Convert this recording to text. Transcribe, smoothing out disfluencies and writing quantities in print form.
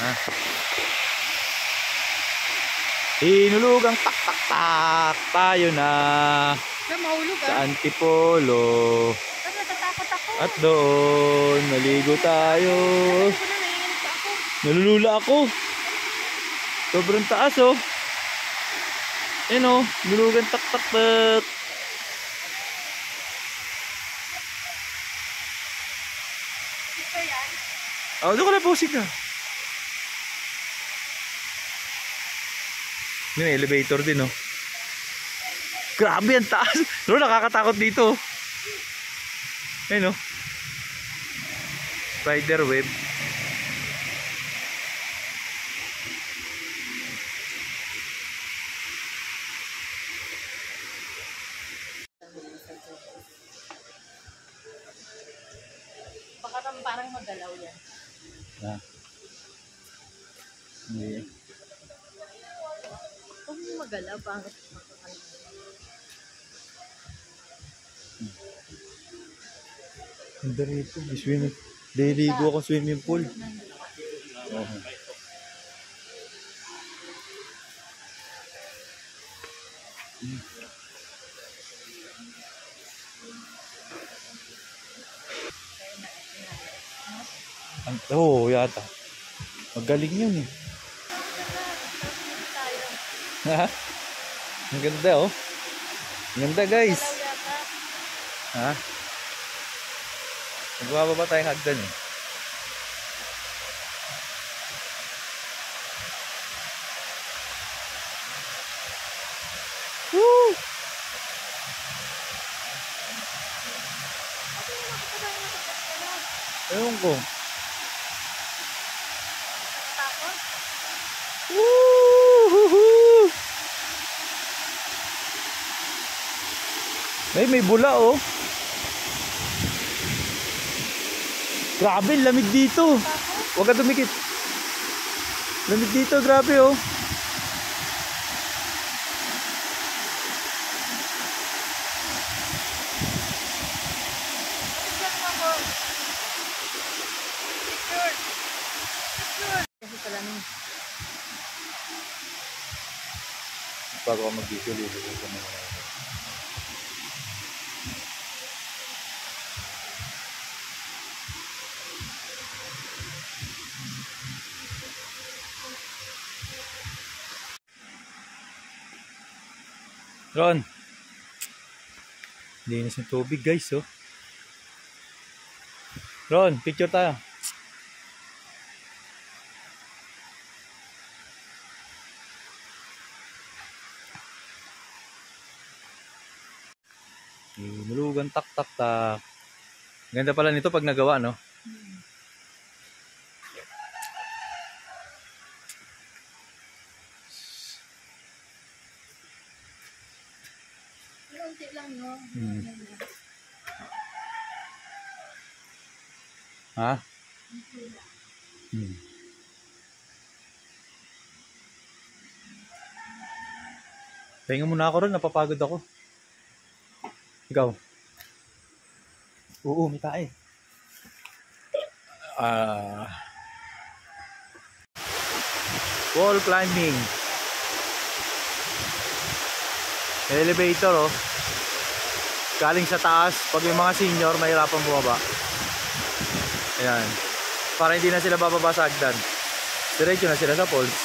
Ah. Hinulugang tak tak tak tayo na sa Antipolo. Natatakot ako. At doon maligo tayo. Nalulula ako. Sobrang taas oh. Yan oh, lulugan tak tak tak. Oh, doon ka na posig ka. May elevator din oh. Grabe ang taas. Bro, nakakatakot dito. Ayun oh. Spider web. Parang magalaw yan. Ah. Hindi. Kung magalaw, pangit. Ganda rito. Swimming. Liligo ako swimming pool. Oh. Oo, yata. Magaling yun eh. Ha? Ang ganda oh. Ang ganda guys. Ha? Nagbababa tayong hagdan eh. Woo! Ewan ko. Woo! May bula oh. Grabe, lamig dito. Huwag ka dumikit. Lamig dito, grabe oh. Bago ako mag-video, liligo ko naman. Ron, linis ng tubig guys oh. Ron, picture tayo. Nulugan tak tak tak. Ganda pala nito pag nagawa no. Unti lang no. Ha? Pahinga muna ako ron, napapagod ako. Ikaw? Oo, may tae. Wall climbing. Elevator oh. Galing sa taas. Pag yung mga senior, mahirapan bumaba. Ayan. Para hindi na sila bababa sa hagdan. Diretso na sila sa falls.